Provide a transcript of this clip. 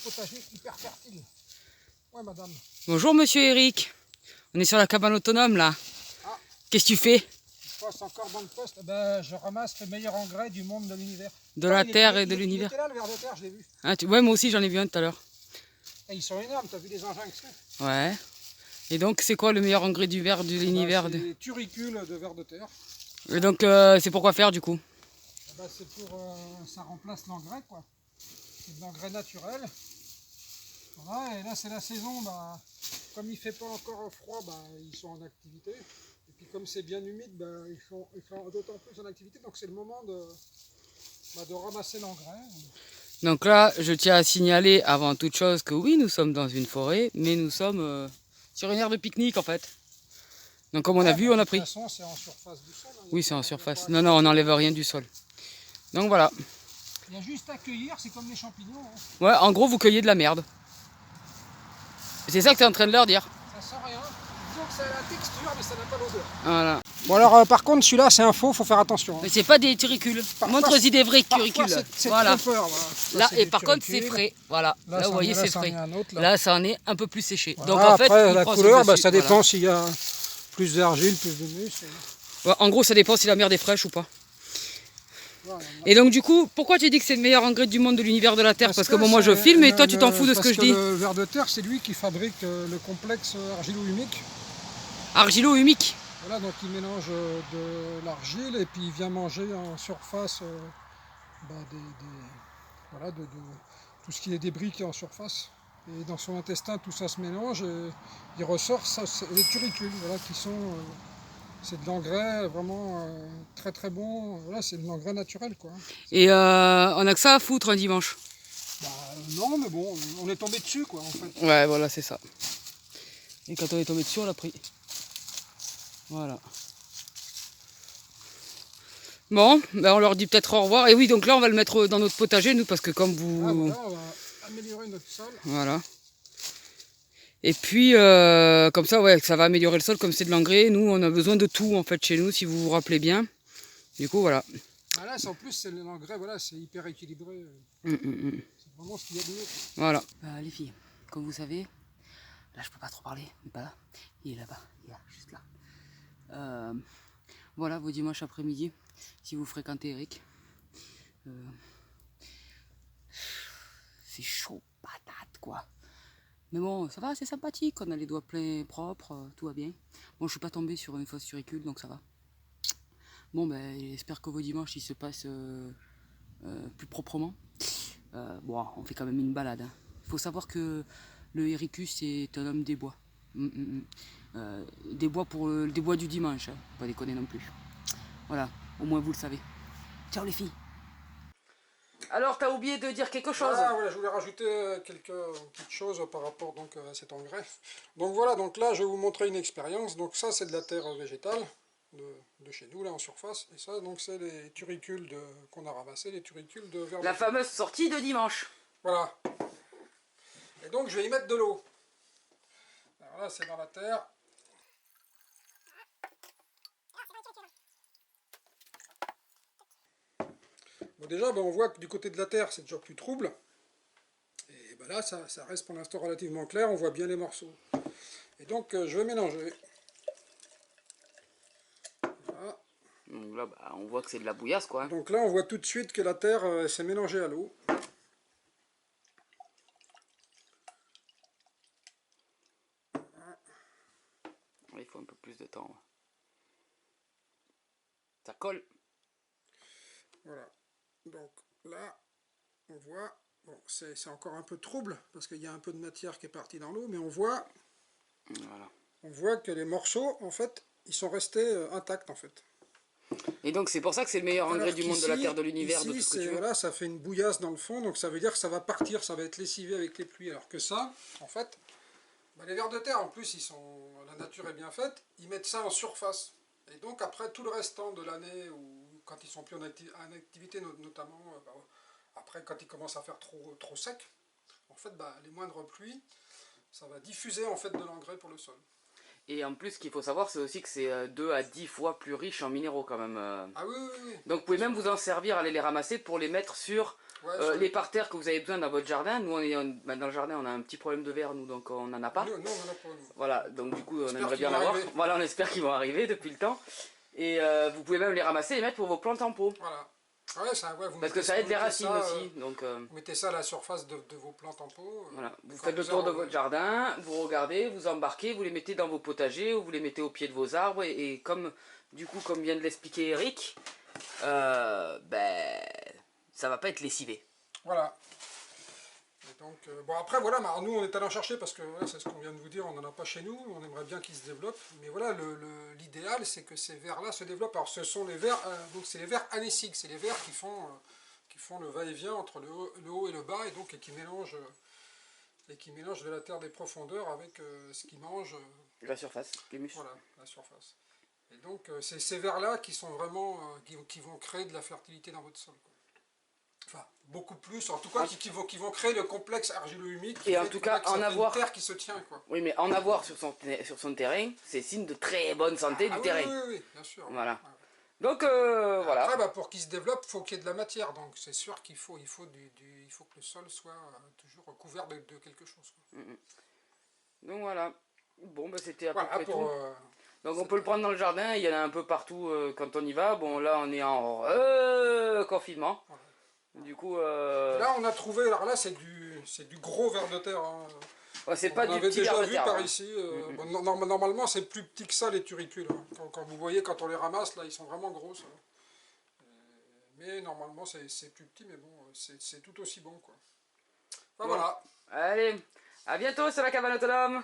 Potager hyper fertile. Ouais, madame. Bonjour monsieur Eric, on est sur la cabane autonome là. Ah. Qu'est-ce que tu fais? Je passe encore dans le poste. Eh ben, je ramasse le meilleur engrais du monde de l'univers. De la Terre et de l'univers. Il était là le ver de terre, je l'ai vu. Ah, ouais, moi aussi j'en ai vu un tout à l'heure. Et ils sont énormes, t'as vu les engins que c'est? Ouais. Et donc c'est quoi le meilleur engrais du ver de l'univers? C'est des turicules de ver de terre. Et donc c'est pour quoi faire du coup? Ben, c'est pour... ça remplace l'engrais quoi. C'est de l'engrais naturel. Voilà, et là c'est la saison, bah, comme il fait pas encore froid, bah, ils sont en activité. Et puis comme c'est bien humide, bah, ils sont d'autant plus en activité. Donc c'est le moment de ramasser l'engrais. Donc là je tiens à signaler avant toute chose que oui nous sommes dans une forêt, mais nous sommes sur une aire de pique-nique en fait. Donc comme on a vu, on a pris. De toute façon c'est en surface du sol. Hein, oui c'est en surface, non on n'enlève rien du sol. Donc voilà. Il y a juste à cueillir, c'est comme les champignons. Hein. Ouais, en gros vous cueillez de la merde. C'est ça que tu es en train de leur dire. Ça sent rien. Disons que ça a la texture, mais ça n'a pas l'odeur. Voilà. Bon alors par contre celui-là c'est un faux, faut faire attention. Hein. Mais c'est pas des turicules. Montre-y des vrais turicules. Voilà. Trompeur, voilà. Là et par contre c'est frais. Voilà. Là vous voyez c'est frais. Là ça en est un peu plus séché. Voilà. Donc en fait après la couleur, bah, ça dépend voilà. s'il y a plus d'argile, plus de mus. Ouais, en gros ça dépend si la merde est fraîche ou pas. Voilà. Et donc du coup, pourquoi tu dis que c'est le meilleur engrais du monde de l'univers de la Terre? Parce que bon, moi je filme et toi tu t'en fous de ce que je dis. Le ver de terre, c'est lui qui fabrique le complexe argilo-humique. Argilo-humique. Voilà, donc il mélange de l'argile et puis il vient manger en surface voilà, de tout ce qui est débris qui est en surface. Et dans son intestin, tout ça se mélange et il ressort ça, les turicules, voilà, qui sont... c'est de l'engrais vraiment très très bon, voilà, c'est de l'engrais naturel quoi. Et on a que ça à foutre un dimanche? Bah non mais bon, on est tombé dessus quoi en fait. Ouais voilà c'est ça. Et quand on est tombé dessus on l'a pris. Voilà. Bon, ben on leur dit peut-être au revoir. Et oui donc là on va le mettre dans notre potager nous parce que comme vous... Ah, voilà, on va améliorer notre sol. Voilà. Et puis, comme ça, ouais, ça va améliorer le sol, comme c'est de l'engrais. Nous, on a besoin de tout, en fait, chez nous, si vous vous rappelez bien. Du coup, voilà. Ah là, en plus, c'est l'engrais, voilà, c'est hyper équilibré. C'est vraiment ce qu'il y a de mieux. Voilà. Les filles, comme vous savez, là, je peux pas trop parler, mais pas là. Il est là-bas, il est là, juste là. Voilà, vos dimanches après-midi, si vous fréquentez Eric. C'est chaud, patate, quoi. Mais bon, ça va, c'est sympathique, on a les doigts pleins propres, tout va bien. Bon, je suis pas tombé sur une fausse turicule, donc ça va. Bon, ben, j'espère que vos dimanches, ils se passent plus proprement. Bon, on fait quand même une balade. Hein. Il faut savoir que le Ericus est un homme des bois. Des bois du dimanche, hein. Pas déconner non plus. Voilà, au moins vous le savez. Ciao les filles. Alors, t'as oublié de dire quelque chose? Ah, voilà, je voulais rajouter quelques petites choses par rapport donc, à cet engrais. Donc voilà, donc là je vais vous montrer une expérience. Donc ça c'est de la terre végétale de chez nous là en surface. Et ça donc c'est les turicules qu'on a ramassés, les turicules de ver de terre. La fameuse sortie de dimanche. Voilà. Et donc je vais y mettre de l'eau. Alors là c'est dans la terre. Bon, déjà ben, on voit que du côté de la terre c'est déjà plus trouble. Et ben là ça reste pour l'instant relativement clair, on voit bien les morceaux. Et donc je vais mélanger. Voilà. Donc là bah, on voit que c'est de la bouillasse quoi. Donc là on voit tout de suite que la terre s'est mélangée à l'eau. Il faut un peu plus de temps. Ça colle. Voilà. Donc là, on voit, bon, c'est encore un peu trouble, parce qu'il y a un peu de matière qui est partie dans l'eau, mais voilà. On voit que les morceaux, en fait, ils sont restés intacts, en fait. Et donc c'est pour ça que c'est le meilleur engrais du monde, de la Terre, de l'univers, de tout ce que tu veux. Voilà, ça fait une bouillasse dans le fond, donc ça veut dire que ça va partir, ça va être lessivé avec les pluies, alors que ça, en fait, bah, les vers de terre, en plus, la nature est bien faite, ils mettent ça en surface. Et donc après, tout le restant de l'année, ou quand ils sont plus en activité, notamment bah, après quand il commence à faire trop sec, en fait bah, les moindres pluies, ça va diffuser en fait de l'engrais pour le sol. Et en plus, ce qu'il faut savoir, c'est aussi que c'est 2 à 10 fois plus riche en minéraux quand même. Ah oui, oui, oui. Donc vous pouvez même vous en servir, aller les ramasser pour les mettre sur Ouais, les parterres que vous avez besoin dans votre jardin. Nous, dans le jardin, on a un petit problème de verre, nous, donc on n'en a pas. Nous, on en a pas, nous. Voilà, donc du coup, on J'espère aimerait qu'ils bien en vont avoir. arriver. Voilà, on espère qu'ils vont arriver depuis le temps. Et vous pouvez même les ramasser et les mettre pour vos plantes en pot. Voilà. Ouais, ça, ouais, Parce que ça aide les racines ça, aussi. Donc, vous mettez ça à la surface de vos plantes en pot. voilà. Vous Quand faites le tour de arrosez. votre jardin, vous regardez, vous embarquez, vous les mettez dans vos potagers ou vous les mettez au pied de vos arbres. Et comme, du coup, comme vient de l'expliquer Eric, ben, ça va pas être lessivé. Voilà. Et donc, bon après voilà, nous on est allé en chercher parce que voilà, c'est ce qu'on vient de vous dire, on n'en a pas chez nous, on aimerait bien qu'ils se développent. Mais voilà, l'idéal c'est que ces vers-là se développent. Alors ce sont les vers, donc c'est les vers anéciques, c'est les vers qui font le va-et-vient entre le haut et le bas, et donc qui mélangent de la terre des profondeurs avec ce qu'ils mangent. La surface, l'humus. Voilà, la surface. Et donc c'est ces vers-là qui sont vraiment, qui vont créer de la fertilité dans votre sol, quoi. Enfin, beaucoup plus, en tout cas, qui vont créer le complexe argilo-humide. Et en tout cas, en avoir. Une terre qui se tient, quoi. Oui, mais en avoir sur son terrain, c'est signe de très bonne santé du oui, terrain. oui, oui, bien sûr. Voilà. Ouais. Donc, voilà. Après, pour qu'il se développe, il faut qu'il y ait de la matière. Donc, c'est sûr qu'il faut, il faut que le sol soit toujours couvert de quelque chose, quoi. Donc, voilà. Bon, bah, c'était à peu Voilà, près tout. Donc, on peut le c'était- prendre dans le jardin. Il y en a un peu partout quand on y va. Bon, là, on est en confinement. voilà. Du coup, Là, on a trouvé, alors là, c'est du gros ver de terre, hein. ouais, c'est On pas en du avait petit déjà ver de vu terre. par Hein. ici. Bon, normalement, c'est plus petit que ça, les turicules, hein. Quand vous voyez, quand on les ramasse, là, ils sont vraiment gros, ça. Mais normalement, c'est plus petit, mais bon, c'est tout aussi bon, quoi. Enfin, Bon. voilà. Allez, à bientôt sur la cabane autonome.